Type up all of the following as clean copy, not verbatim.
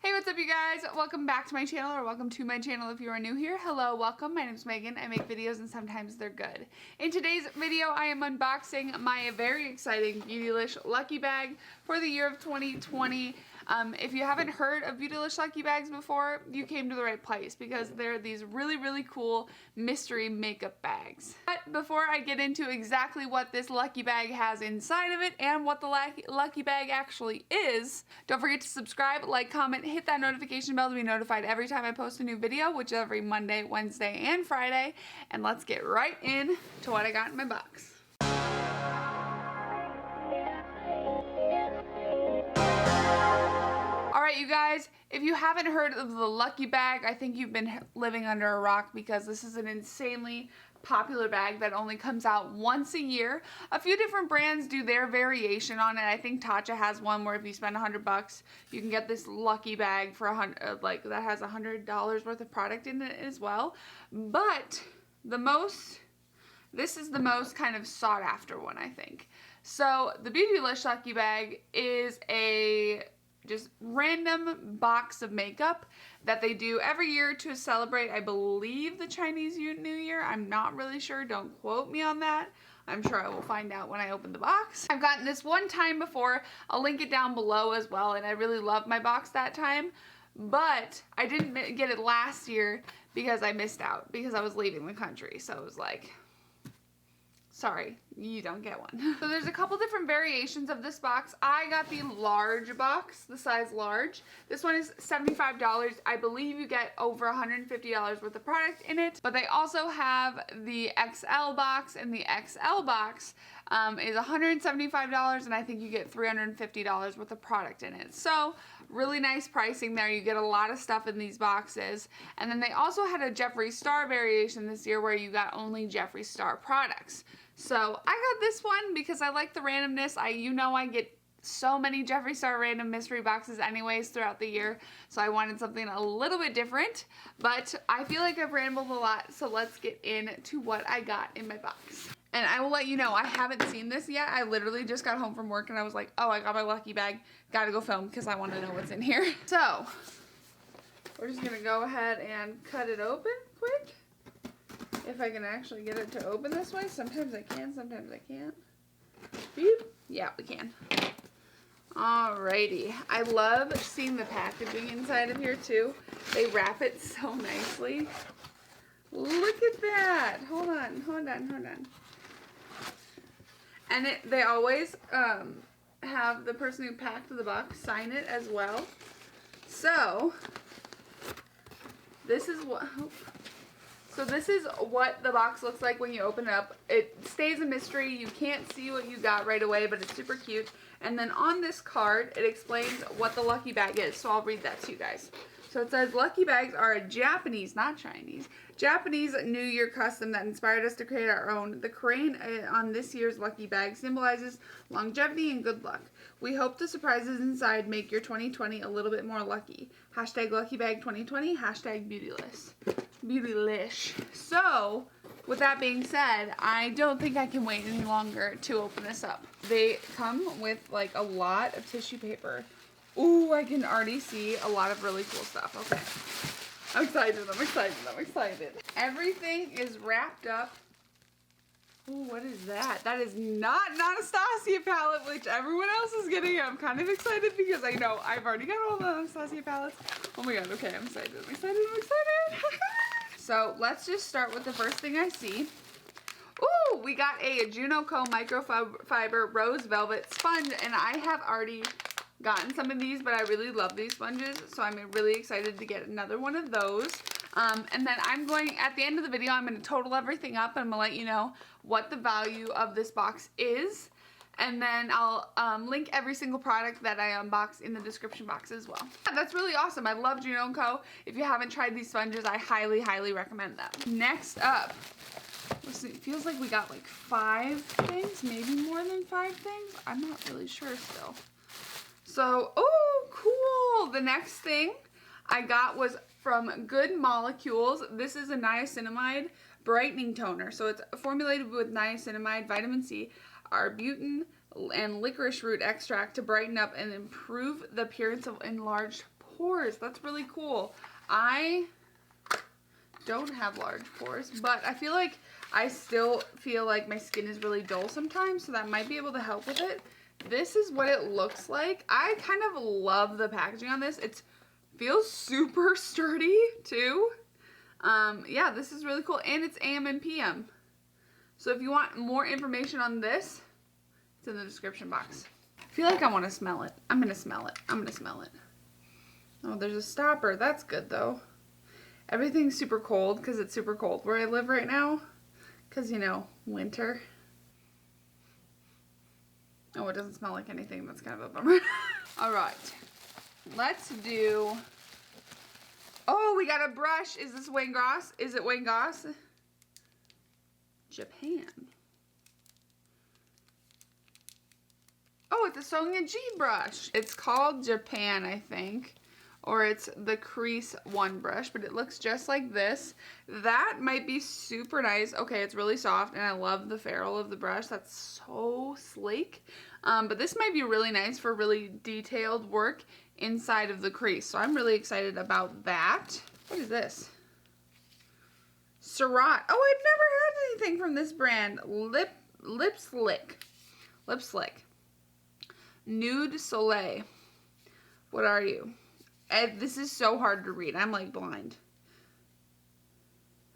Hey, what's up you guys? Welcome back to my channel, or welcome to my channel if you are new here. Hello, welcome. My name is Megan. I make videos and sometimes they're good. In today's video, I am unboxing my very exciting Beautylish Lucky Bag for the year of 2020. If you haven't heard of Beautylish Lucky Bags before, you came to the right place because they're these really cool mystery makeup bags. But before I get into exactly what this Lucky Bag has inside of it and what the Lucky Bag actually is, don't forget to subscribe, like, comment, hit that notification bell to be notified every time I post a new video, which is every Monday, Wednesday, and Friday. And let's get right in to what I got in my box. Alright you guys, if you haven't heard of the Lucky Bag, I think you've been living under a rock because this is an insanely popular bag that only comes out once a year. A few different brands do their variation on it. I think Tatcha has one where if you spend $100, you can get this Lucky Bag for that has $100 worth of product in it as well. But this is the most kind of sought after one, I think. So the Beautylish Lucky Bag is a just random box of makeup that they do every year to celebrate, I believe, the Chinese New Year. I'm not really sure. Don't quote me on that. I'm sure I will find out when I open the box. I've gotten this one time before. I'll link it down below as well, and I really loved my box that time. But I didn't get it last year because I missed out because I was leaving the country. So it was like, sorry, you don't get one. So there's a couple different variations of this box. I got the large box, the size large. This one is $75. I believe you get over $150 worth of product in it. But they also have the XL box, and the XL box is $175, and I think you get $350 worth of product in it. So really nice pricing there. You get a lot of stuff in these boxes. And then they also had a Jeffree Star variation this year where you got only Jeffree Star products. So I got this one because I like the randomness. I get so many Jeffree Star random mystery boxes anyways throughout the year. So I wanted something a little bit different. But I feel like I've rambled a lot. So let's get into what I got in my box. And I will let you know, I haven't seen this yet. I literally just got home from work and I was like, oh, I got my Lucky Bag. Gotta go film because I want to know what's in here. So we're just going to go ahead and cut it open quick. If I can actually get it to open this way. Sometimes I can, sometimes I can't. Beep. Yeah, we can. Alrighty. I love seeing the packaging inside of here too. They wrap it so nicely. Look at that. Hold on. And they always have the person who packed the box sign it as well. So this is what... So this is what the box looks like when you open it up. It stays a mystery. You can't see what you got right away, but it's super cute. And then on this card, it explains what the Lucky Bag is. So I'll read that to you guys. So it says, Lucky Bags are a Japanese, not Chinese, Japanese New Year custom that inspired us to create our own. The crane on this year's Lucky Bag symbolizes longevity and good luck. We hope the surprises inside make your 2020 a little bit more lucky. Hashtag Lucky Bag 2020, hashtag Beautylish. Beautylish. So, with that being said, I don't think I can wait any longer to open this up. They come with like a lot of tissue paper. Ooh, I can already see a lot of really cool stuff. Okay. I'm excited. Everything is wrapped up. Ooh, what is that? That is not an Anastasia palette, which everyone else is getting. I'm kind of excited because I know I've already got all the Anastasia palettes. Oh my god, okay, I'm excited. So let's just start with the first thing I see. Ooh, we got a Junoko microfiber rose velvet sponge, and I have already gotten some of these, but I really love these sponges, so I'm really excited to get another one of those. And then at the end of the video, I'm going to total everything up, and I'm going to let you know what the value of this box is. And then I'll link every single product that I unbox in the description box as well. Yeah, that's really awesome. I love Junoko. If you haven't tried these sponges, I highly recommend them. Next up, let's see, it feels like we got like 5 things, maybe more than 5 things. I'm not really sure still. So, oh, cool. The next thing I got was from Good Molecules. This is a niacinamide brightening toner. So it's formulated with niacinamide, vitamin C, arbutin, and licorice root extract to brighten up and improve the appearance of enlarged pores. That's really cool. I don't have large pores, but I feel like I still feel like my skin is really dull sometimes, so that might be able to help with it. This is what it looks like. I kind of love the packaging on this. It feels super sturdy too. Yeah, this is really cool, and it's AM and PM. So if you want more information on this, it's in the description box. I feel like I want to smell it. I'm gonna smell it. I'm gonna smell it. Oh, there's a stopper. That's good though. Everything's super cold because it's super cold where I live right now. Because, you know, winter. Oh, it doesn't smell like anything. That's kind of a bummer. All right. Let's do... Oh, we got a brush. Is this Wayne Goss? Is it Wayne Goss? Japan. Oh, it's a Sonia G brush. It's called Japan, I think. Or it's the Crease 1 brush, but it looks just like this. That might be super nice. Okay, it's really soft, and I love the ferrule of the brush. That's so sleek. But this might be really nice for really detailed work inside of the crease. So I'm really excited about that. What is this? Surat. Oh, I've never had anything from this brand. Lip Slick. Nude Soleil. What are you? This is so hard to read. I'm like blind.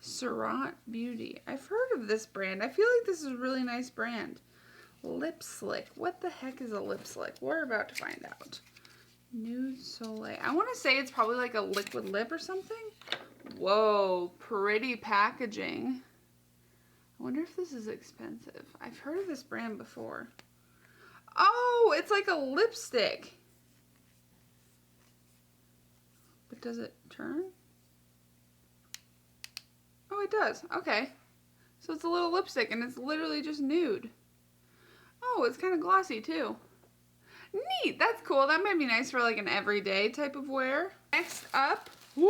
Surat Beauty. I've heard of this brand. I feel like this is a really nice brand. Lip Slick. What the heck is a lip slick? We're about to find out. Nude Soleil. I want to say it's probably like a liquid lip or something. Whoa, pretty packaging. I wonder if this is expensive. I've heard of this brand before. Oh, it's like a lipstick. But does it turn? Oh, it does. Okay. So it's a little lipstick and it's literally just nude. Oh, it's kind of glossy too. Neat. That's cool. That might be nice for like an everyday type of wear. Next up. I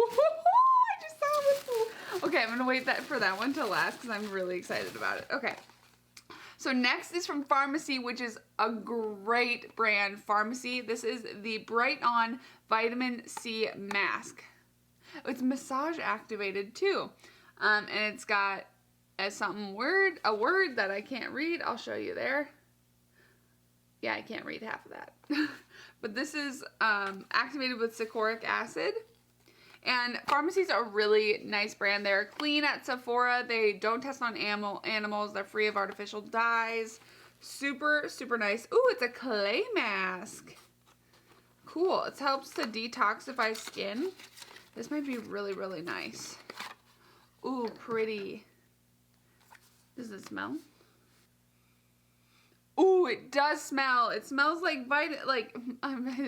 just saw this. Okay, I'm going to wait for that one to last because I'm really excited about it. Okay. So next is from Pharmacy, which is a great brand, Pharmacy. This is the Bright On Vitamin C Mask. It's massage activated too. And it's got a word that I can't read. I'll show you there. Yeah, I can't read half of that. But this is activated with saccharic acid. And Pharmacy's a really nice brand. They're clean at Sephora. They don't test on animals. They're free of artificial dyes. Super, super nice. Ooh, it's a clay mask. Cool. It helps to detoxify skin. This might be really, really nice. Ooh, pretty. Does it smell? Ooh, it does smell. It smells like I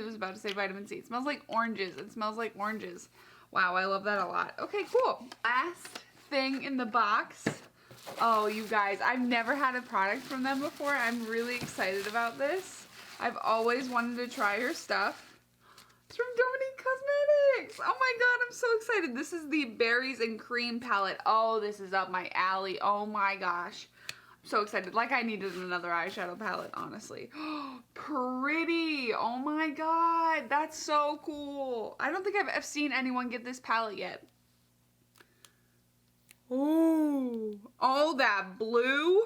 was about to say vitamin C. It smells like oranges. It smells like oranges. Wow, I love that a lot. Okay, cool. Last thing in the box. Oh, you guys, I've never had a product from them before. I'm really excited about this. I've always wanted to try her stuff. It's from Dominique Cosmetics. Oh my god, I'm so excited. This is the Berries and Cream palette. Oh, this is up my alley. Oh my gosh. I'm so excited. Like I needed another eyeshadow palette, honestly. Pretty. Oh my god. That's so cool. I don't think I've seen anyone get this palette yet. Oh, that blue.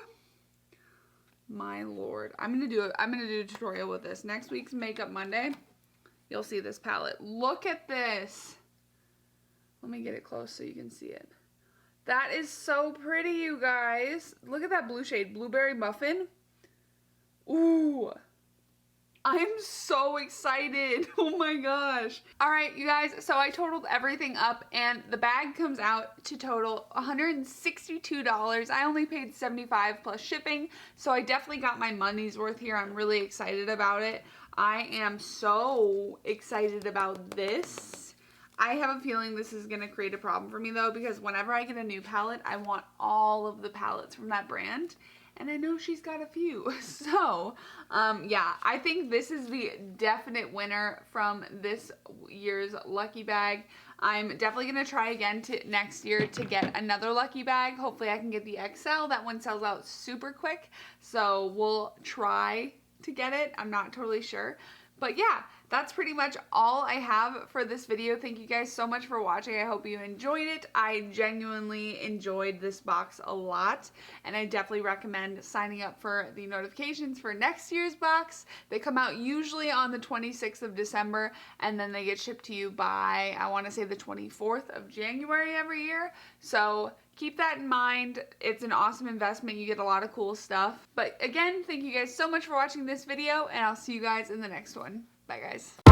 My lord. I'm gonna do a tutorial with this. Next week's Makeup Monday, you'll see this palette. Look at this. Let me get it close so you can see it. That is so pretty, you guys. Look at that blue shade. Blueberry Muffin. Ooh. I'm so excited. Oh my gosh. All right, you guys. So I totaled everything up and the bag comes out to total $162. I only paid $75 plus shipping. So I definitely got my money's worth here. I'm really excited about it. I am so excited about this. I have a feeling this is going to create a problem for me though, because whenever I get a new palette, I want all of the palettes from that brand. And I know she's got a few. So, yeah, I think this is the definite winner from this year's Lucky Bag. I'm definitely going to try again next year to get another Lucky Bag. Hopefully I can get the XL. That one sells out super quick. So we'll try to get it. I'm not totally sure. But yeah, that's pretty much all I have for this video. Thank you guys so much for watching. I hope you enjoyed it. I genuinely enjoyed this box a lot, and I definitely recommend signing up for the notifications for next year's box. They come out usually on the 26th of December, and then they get shipped to you by, I want to say, the 24th of January every year. So keep that in mind. It's an awesome investment. You get a lot of cool stuff. But again, thank you guys so much for watching this video, and I'll see you guys in the next one. Bye, guys.